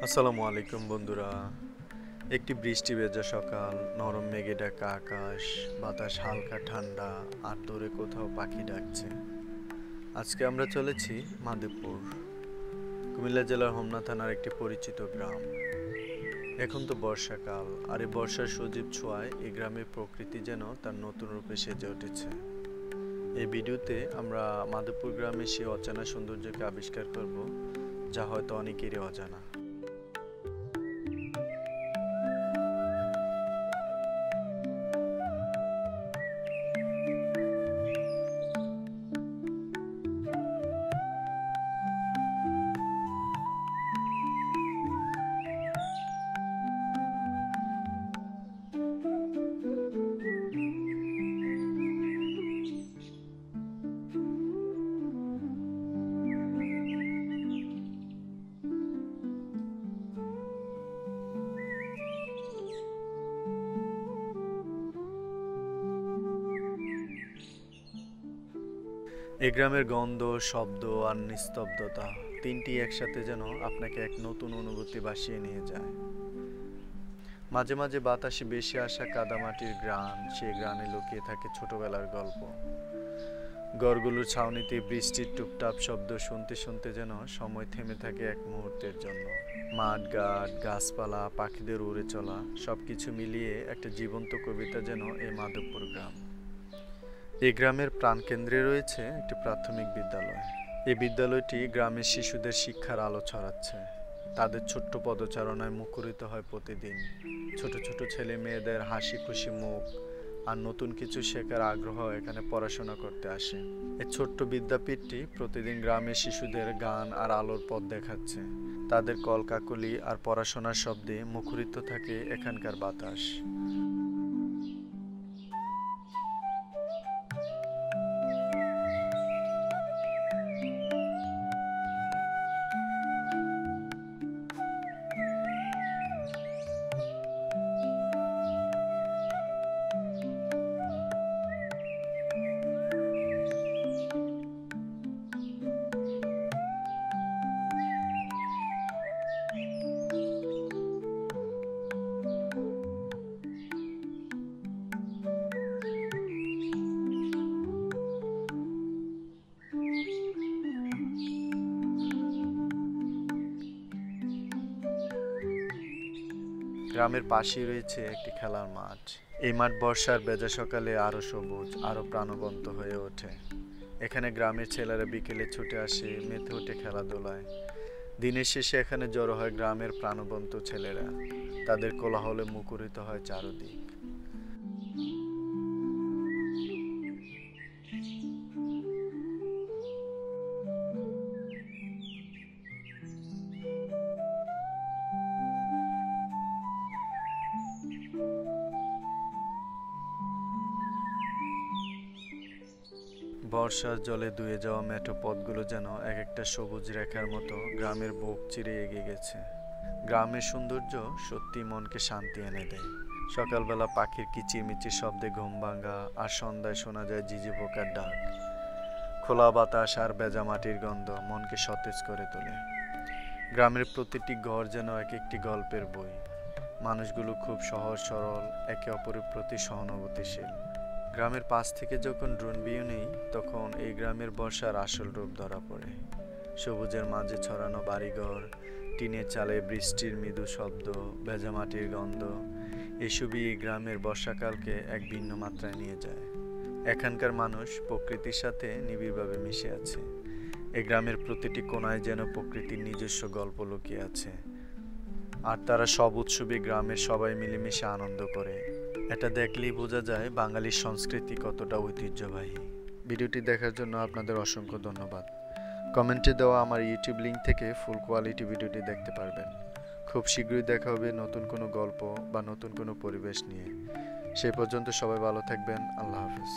আসসালামু আলাইকুম বন্ধুরা। একটি বৃষ্টি ভেজা সকাল, নরম মেঘে ঢাকা আকাশ, বাতাস হালকা ঠান্ডা, আর দূরে কোথাও পাখি ডাকছে। আজকে আমরা চলেছি মাধবপুর, কুমিল্লা জেলার হোমনা থানার একটি পরিচিত গ্রাম। এখন তো বর্ষাকাল, আর এই বর্ষার সজীব ছোঁয়ায় এই গ্রামের প্রকৃতি যেন তার নতুন রূপে সেজে উঠেছে। এই ভিডিওতে আমরা মাধবপুর গ্রামের সেই অচেনা সৌন্দর্যকে আবিষ্কার করব, যা হয়তো অনেকেরই অজানা। এই গ্রামের গন্ধ, শব্দ আর নিস্তব্ধতা তিনটি একসাথে যেন আপনাকে এক নতুন অনুভূতি ভাসিয়ে নিয়ে যায়। মাঝে মাঝে বাতাসে ভেসে আসা কাদামাটির গ্রান, সেই গ্রানে লুকিয়ে থাকে ছোটবেলার গল্প। ঘরগুলোর ছাউনিতে বৃষ্টির টুপটাপ শব্দ শুনতে শুনতে যেন সময় থেমে থাকে এক মুহূর্তের জন্য। মাঠ ঘাট, গাছপালা, পাখিদের উড়ে চলা সবকিছু মিলিয়ে একটা জীবন্ত কবিতা যেন এই মাধবপুর গ্রাম। এই গ্রামের প্রাণকেন্দ্রে রয়েছে একটি প্রাথমিক বিদ্যালয়। এই বিদ্যালয়টি গ্রামের শিশুদের শিক্ষার আলো ছড়াচ্ছে। তাদের ছোট্ট পদচারণায় মুখরিত হয় প্রতিদিন। ছোট ছোট ছেলে মেয়েদের হাসি খুশি মুখ আর নতুন কিছু শেখার আগ্রহ এখানে পড়াশোনা করতে আসে। এই ছোট্ট বিদ্যাপীঠটি প্রতিদিন গ্রামের শিশুদের গান আর আলোর পথ দেখাচ্ছে। তাদের কলকাকলি আর পড়াশোনার শব্দে মুখরিত থাকে এখানকার বাতাস। গ্রামের পাশেই রয়েছে একটি খেলার মাঠ। এই মাঠ বর্ষার ভেজা সকালে আরো সবুজ, আরো প্রাণবন্ত হয়ে ওঠে। এখানে গ্রামের ছেলেরা বিকেলে ছুটে আসে, মেতে ওঠে খেলাধুলায়। দিনের শেষে এখানে জড়ো হয় গ্রামের প্রাণবন্ত ছেলেরা। তাদের কোলাহলে মুখরিত হয় চারদিক। বর্ষার জলে ধুয়ে যাওয়া মেঠো পথগুলো যেন এক একটা সবুজ রেখার মতো গ্রামের বুক চিরে এগিয়ে গেছে। গ্রামের সৌন্দর্য সত্যি মনকে শান্তি এনে দেয়। সকালবেলা পাখির কিচিরমিচির শব্দে ঘুম ভাঙা, আর সন্ধ্যায় শোনা যায় ঝিঝি পোকার ডাক। খোলা বাতাস আর ভেজা মাটির গন্ধ মনকে সতেজ করে তোলে। গ্রামের প্রতিটি ঘর যেন এক একটি গল্পের বই। মানুষগুলো খুব সহজ সরল, একে অপরের প্রতি সহানুভূতিশীল। গ্রামের পাশ থেকে যখন ড্রোন ভিউ নেই, তখন এই গ্রামের বর্ষার আসল রূপ ধরা পড়ে। সবুজের মাঝে ছড়ানো বাড়িঘর, টিনের চালে বৃষ্টির মৃদু শব্দ, ভেজা মাটির গন্ধ, এসবই এই গ্রামের বর্ষাকালকে এক ভিন্ন মাত্রায় নিয়ে যায়। এখানকার মানুষ প্রকৃতির সাথে নিবিড়ভাবে মিশে আছে। এই গ্রামের প্রতিটি কোণায় যেন প্রকৃতির নিজস্ব গল্প লুকিয়ে আছে, আর তারা সব উৎসবে গ্রামের সবাই মিলেমিশে আনন্দ করে। এটা দেখলেই বোঝা যায় বাঙালির সংস্কৃতি কতটা ঐতিহ্যবাহী। ভিডিওটি দেখার জন্য আপনাদের অসংখ্য ধন্যবাদ। কমেন্টে দেওয়া আমার ইউটিউব লিংক থেকে ফুল কোয়ালিটি ভিডিওটি দেখতে পারবেন। খুব শীঘ্রই দেখা হবে নতুন কোনো গল্প বা নতুন কোনো পরিবেশ নিয়ে। সেই পর্যন্ত সবাই ভালো থাকবেন। আল্লাহ হাফেজ।